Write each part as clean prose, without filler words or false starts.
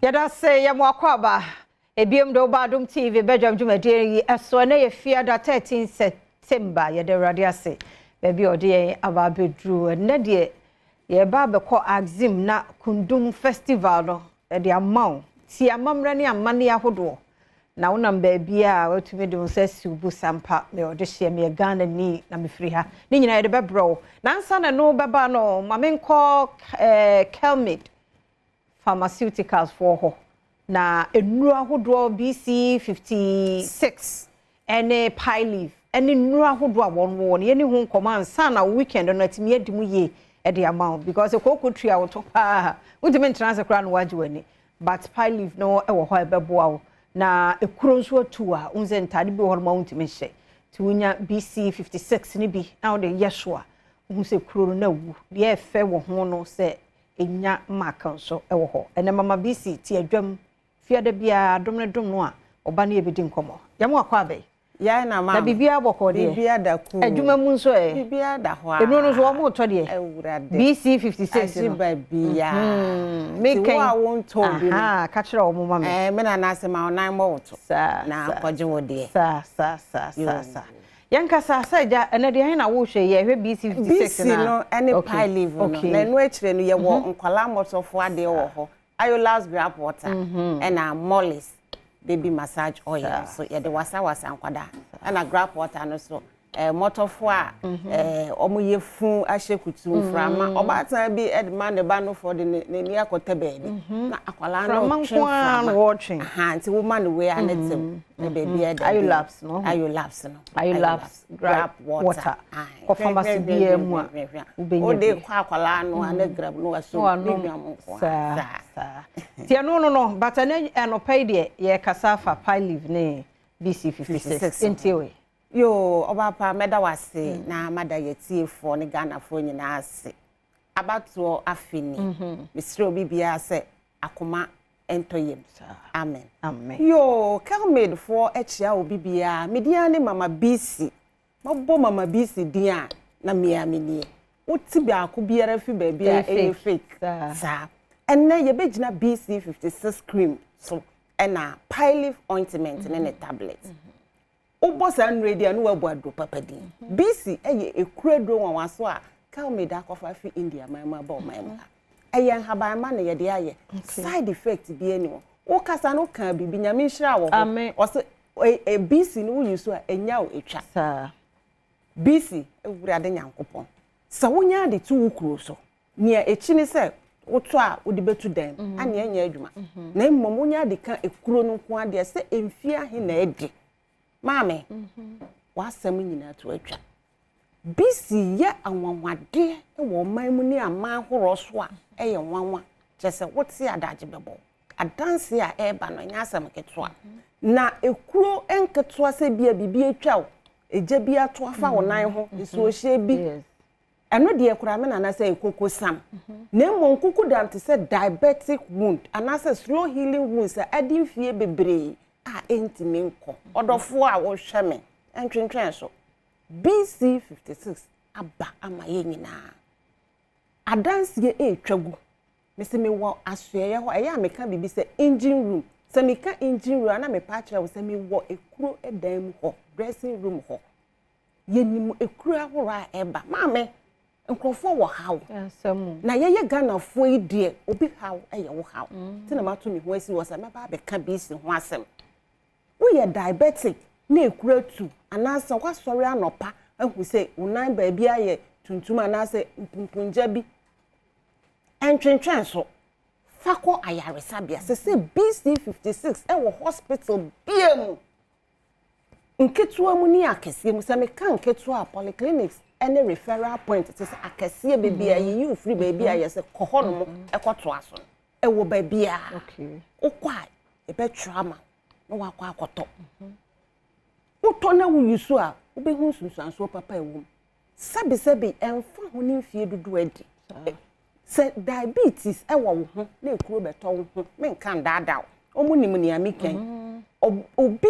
Yada say ya mwakwaba ebiem do Badwam TV Badwam Jumaderi eso na ye fiada 13 September ye de radio ase baby ode aba bedru na de ye ba be ko Axim na Kundum festival no de amaw ti amamra ne amane ahodo na wonam baby a watumi de nsa siubu sampa me ode hye me Ghana ni na me free ha ni nyina ye de bebro na nsa na no beba no mamenko Kelmed Pharmaceuticals for ho na enuru ahodo BC 56 ene pie leaf ene enuru ahodo a won ye ni hu nkoma nsa na weekend no atimi adimu ye e de amount because ekokotri a woto pa wotimi transfer kra no waje wani but pie leaf no e wo ho e beboa na ekuro nso atu a unze ntade bi horma wotimi hye ti wonya BC 56 ni bi na wo de yesho a hu se kuro na wu de e fe wo ho no se enya makanso ewo ho ene mama BC ti adwam fiada bia Adom ne dom no a oba na ebedi nkomo yamo akwa abai ya na mama na bibia boko de bibia da ku adwuma mu nso bibia da ho a enu no so wo mo to de ewurade BC 56 no bibia make wa won to bi aha ka kire wo mama me na na se ma onan mo woto na kwaje wo de sa yanka sa ja ene de na wo hwe ye hwe BC 56 na no any pie leaf no na enu akire no ye wo nkwala motofo ade wo ho Ayola's grape water and a mollis baby massage oil so yeah the wasa nkwada and a grape water no so motofo a omoye fun ahye kutu frama obatan bi edman the ban for the ni akota baby na akwala no frama watching nti woman we anetem the baby Ayola's no Ayola's grape water ko pharmacy bi mu a o de kwa akwala no ane grape no so bibi amko tia no but an pay de ye kasafa pie leaf ne BC 56 entiwe yo obapa meda wase na mada yetie fo ne Ghana fo nyina ase abato afini misro bibia se akoma entoyem amen yo Kelmed fo echia obibia media ne mama BC mabo mama BC dia na miamini uti bia akobiara fi ba bia fake sa enne ye begina BC 56 cream so ena pie leaf ointment ne tablet Obosa ready anu wabuado papadin BC eye ekuredo wanwaso a Kelmed akofa fi India mama ba mama eye haban ma na ye de aye side effect bi eni wo kasa no kan bibi nyame nhira wo o se BC no use so a enya o etwa sa BC ewurade nyankopon sa wonya de tu wukuro so nia echi ni se woto a wodi betu dan ane enya adwuma na mmom wonya de kan ekuro no nko ade se emfia he na edi Mame, wasem nyina to atwa. BC ye anwanwade wo man mu ni aman horo so a eye nwanwa chese wote adaje bebo. Adanse a eba no nya asem ketoa. Na ekuro enketoa se bia bibi atwa eje bia to afa wonan ho nso ohye bi. Eno de ekura me na se ekoko sam. Na mmom kuku dante se diabetic wound anase slow healing wounds a adin fie bebre. Entimi nko odofo a wo hwe me entwentwen so BC 56 aba ama ye nyina adanse etwagu mese me wo asoye ho eya meka bibi se engine room se meka engine room na me pa kire wo se me wo ekuro edan mu ho dressing room ho yenim ekuro ahoro a eba maame nkrofo wo hawo na ye Ghana fo idie obi hawo eye wo hawo ti na mato mi ho asi wo se me ba be ka BC ho asem we are diabetic na ekuratu anasa kwa sori anopa ahu se unan ba bia ye tuntum anasa mpunpunja bi entwentwen so fako ayaresa bia se BC 56 e wo hospital biemu nketua mu ni akese mu se me kan nketua polyclinics any referral point se akese bebia ye you free bebia ye se kohono ekoto aso e wo ba bia okwa e be trauma no wakwa akoto uto na wuyusu a obehu sunsanso papa ewum sabi emfa ho ni mfie dudu adi se diabetes e wo ho na ekuro beto wo ho me nkan dada omunim ni amikan obi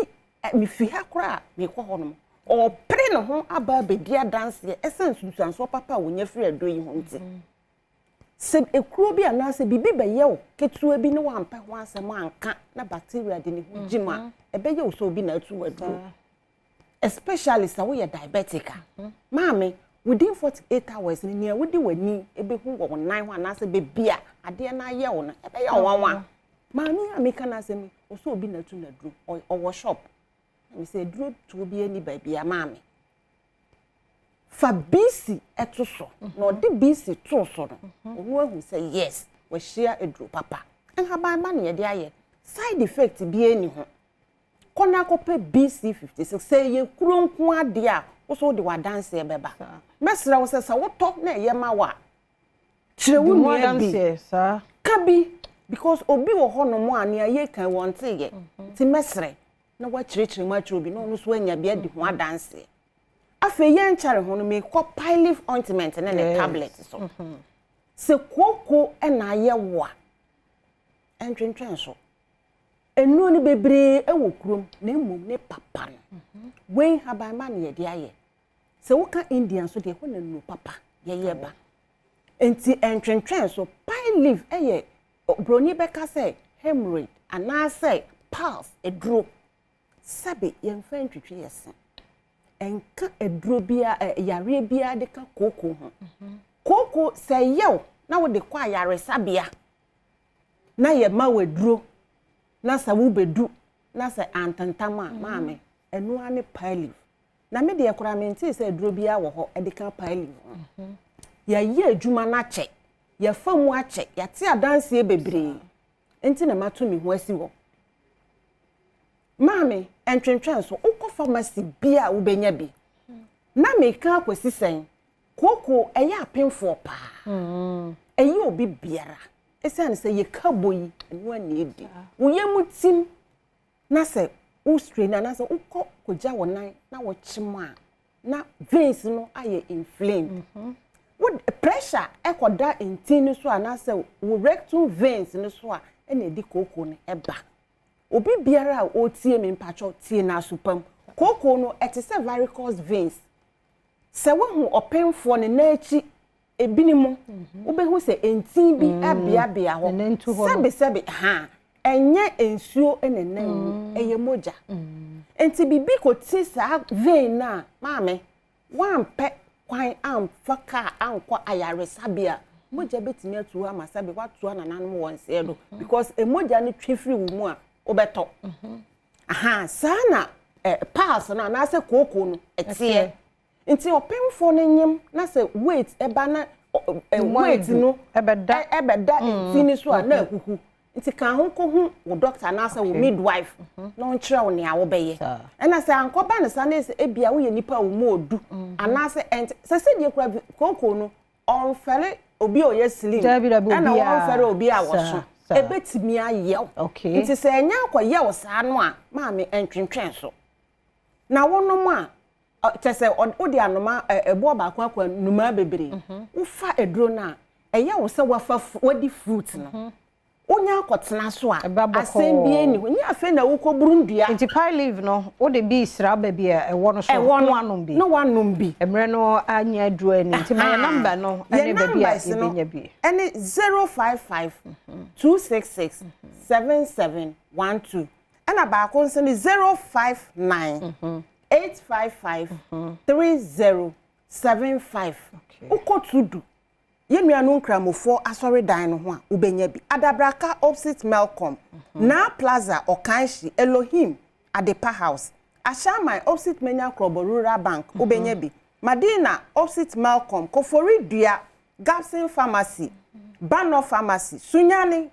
mifi hakra me kɔ hɔ no o pere no ho aba bedia dance esen sunsanso papa wonya frɛ do yi ho nti se ekuro bi anase bibi be ye wo ketua bi ne wampa ho asem anka na bacteria de ne hujima ebe ye wo so bi na atu waduro especially sa wo ye diabetic maame within 48 hours ni nia wodi wani ebe hu wo nan ho anase be bia ade na ye wo na ebe ye wanwa maame ameka na asem wo so bi na atu na duro o shop me say duro to bi ani ba bia maame fa BC eto so no de BC to so no onu ahu say yes we share edru papa en haban ma ne de aye side effect bi eni ho kona kope BC 56 say ye kuronku ade a wo so de wadanse beba mesra wo say sa wo to na ye ma wa kire wo nu wadanse sa kabi because obi wo ho no mo ane aye kan won te ye ti mesre na wa kire ma kire obi no no so anya bi ade ho wadanse afe yen chare ho no me ko pilif ointment na ne tablet so se koko na ye wo a entwentwen so enu ni bebre ewo kurom na emom ne papa no wen haban ma ne ye de aye se wo ka indian so de ho na nu papa ye ba enti entwentwen so pilif eye broni beka say hemorrhoid ana say pulse edro sabe ye mfa ntwetwe yesen enka edro bia yare bia de ka koko ho koko say yew na wo de kwa yare sabia na ye ma wedro na sa wo bedu na sa antantama maame enu ane pilif na me de ekura menti say edro bia wo ho e de ka pilif ya ye adwuma na che ya famu ache ya te adanse bebre enti na matumi ho asi wo maame entwentwen so ukọ pharmacy bia wo benya bi na me ka kwesi sen koko eya apemfo pa eyi obi biara ese se ye kaboyi enu ani edi wo ye mutim na se wo strain na se ukọ koja wonan na wo chima na veins no aye inflamed would pressure ekoda intini so anase wo rectum veins no so a na edi koko ne eba obi biara o tie me mpacho tie na supam koko no etese varicose veins se wo hu openfo ne na echi ebinimu obehu se entin bi abia ho sebe ha enye ensuo enenam eye moja enti bibi ko ti sa vein na maame wampe kwan amfaka anko ayaresabia moja betimi atu amasabe watu anananum wonse do because emoja ne twefiri wo mu a obeto aha sana pass na na se koko no etie nti opemfo no nyem na se weight eba na weight no ebeda ntini so a na akuku nti kan ho ko hu wo doctor na se wo midwife no nkyere wo ne a wo beye na se ankoba ne sa na se ebia wo ye nipa wo mu odu ana se se die kura koko no on fere obi o ye slim na on fere obi a wo so ebetimi ayew nti se enya akoye wo saa no a maame entwentwen so na wonom a tese odi anoma ebo ba akwa numa bebre wo fa edro na eye wo se wafa wadi fruit no onya akotena so a asem bi eni onya afa na wo koburundua nti pilif no wo de bi sra ba bi a ewo no so wanom bi no wanom bi emre no anya adro ani nti my number no ene ba bi a ebenya bi ene 055 266 7712 ana ba ko nse ni 059 855 3075 ukotudu yenua no nkramofo asori dan no ho a ubenya bi adabraka opposite Melcom na plaza okanshi Elohim Adepa house ashamai opposite Menya Krobo Rural Bank ubenya bi Madina opposite Melcom Kofori Dua Gapsin Pharmacy Bano Pharmacy Sunyani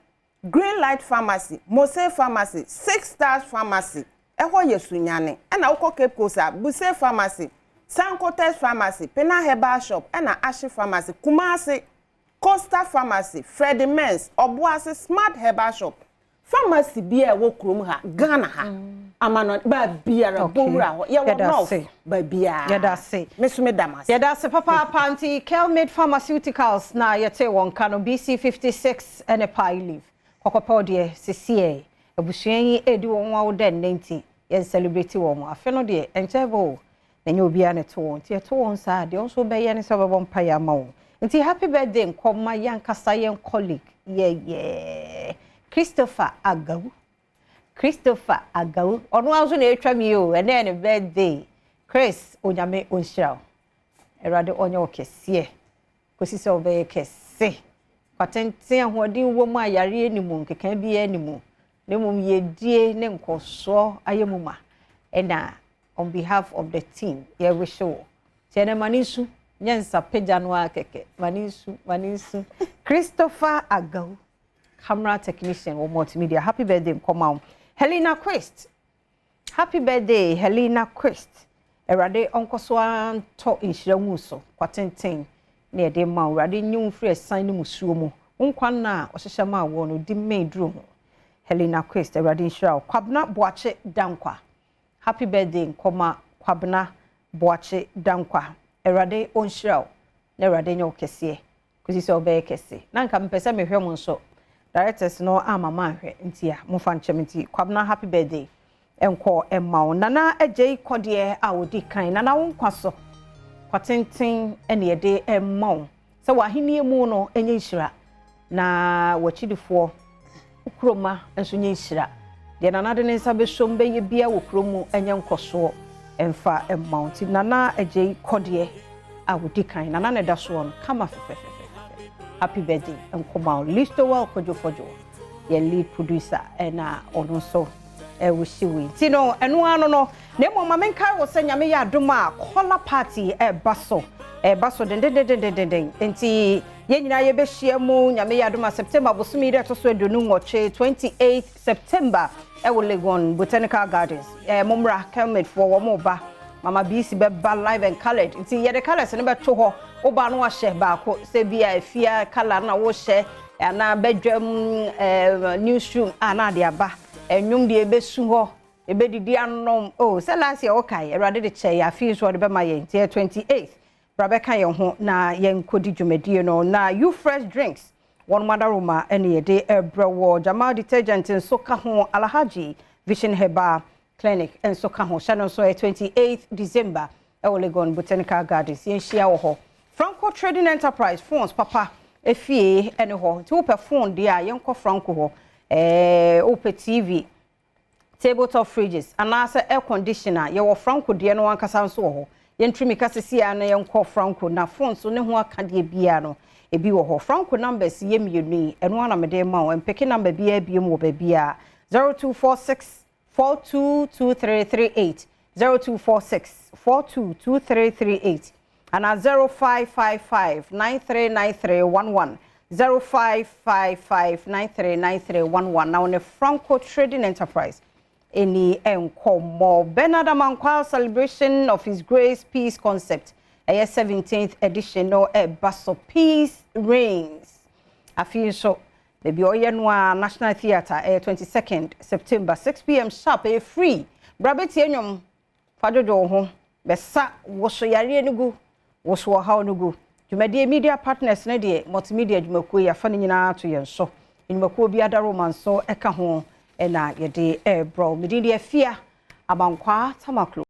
Green Light Pharmacy Mose Pharmacy 6 Stars Pharmacy eho ye Sunyani ena ukọ Cape Coast Buse Pharmacy Sankotes Pharmacy, Pena Herbal Shop, and Ashi Pharmacy, Kumasi, Costa Pharmacy, Freddy Men's, Obuasi Smart Herbal Shop. Pharmacy beer wo krum ha, Ghana ha. Amano ba beer bora, ya wo ba beer. Ya da se. Mesume damas. Ya da se papa panty Kelmed Pharmaceuticals na yete won kano BC 56 and a pie leaf. Kokopo de CCA. Ebusuan yi edi won wa wo den 90. Ye celebrate wo mo. Afeno de enchebo. Na nyo bia ne to won tie to won sa de on so be ye ne se bebo mpa ya ma wo nti happy birthday nkoma yankasa yen colleague Christopher Agawu ono aso na etwa mi o ene ne birthday Chris onyame onhyira erade onye okese kosi se obe kese patenten ahoden wo mu ayare animu nkeka bi animu ne mum yedie ne nkoso ayemuma ena on behalf of the team ye wish you tene manisu nyensa peja no akeke manisu Christopher Agawu camera technician or multimedia happy birthday come on Helena Quest happy birthday Helena Quest erade onkoso anto inhiramu so patenten ne de ma urade nyum free sign mu suo mu nkwa na ohyehyɛ ma wo no di maidro Helena Quest erade inhira kwabna boache dankwa happy birthday nkoma kwabna boache dankwa erade onhira na erade nya okese kusi se obe kese na nka mpesa mehwe mu nso directors no amama hwe ntia mufa nchementi kwabna happy birthday enko emma nana agye kodie a odi kan nana wo nkwaso kwatenten ene yede emma se wahenie mu no enye nhira na wachidifo ukroma enso nye nhira de nana de nsa be shom be ye bia wokromu enye nkoso emfa emma nti nana agye kodie a odi kan nana ne da so on kama fefefe happy birthday enkoma listo well kojofojo ye lead producer ena ono so wishiwi tino enu ano no na mo mamenkai wo senya me ya Adom a kola party baso den enti ye nyina ye be hia mu nyame ya Adom September bosumi ide to so edonu ngoche 28 September wo Legon Botanical Gardens momra Kelmed for wo mo ba mama BC be ba live and colored enti ye the colors ne be to ho oba no ahye ba ko se bia afia color na wo hye na bedwam newsroom ana de aba enyum de ebesu ho ebedidi anom se last year okay erade de che ya fi so de be ma ye 28th brabeka ye ho na ye nkodi dwumadie no na you fresh drinks one madaroma ene ye de ebrewo Jamal detergent nso ka ho Alhaji Vision Herbal Clinic nso ka ho sha no so 28th December Legon Botanical Gardens ye hia wo ho Franco Trading Enterprise phones papa efie ene ho ti wo pe phone de a ye nko Franco ho open TV tabletop fridges and also air conditioner ye wo Franco de no ankasa nso ho ye ntrimi kasisi ya na ye nko Franco na phone so ne ho aka de bia no ebi wo ho Franco numbers ye mienu eno ana me de ma wo mpeke number bia biem wo ba bia 0246 422338 0246 422338 and 0555 939311 0555939311 now on a Franco Trading Enterprise any enkomo Bernard Amankwa celebration of His Grace Peace Concept a 17th edition no Basso Peace Reigns I feel so baby oyenwa National Theatre 22nd September 6 p.m. sharp a free brabeti enyom fadodo ho besa woso yare enugu woso ha onugu Jumadi media partners na de multimedia jumakuo ya fa nyina to yen so enumakuo bi ada romanso eka ho na ye de bro medin de afia abankwa tamaklo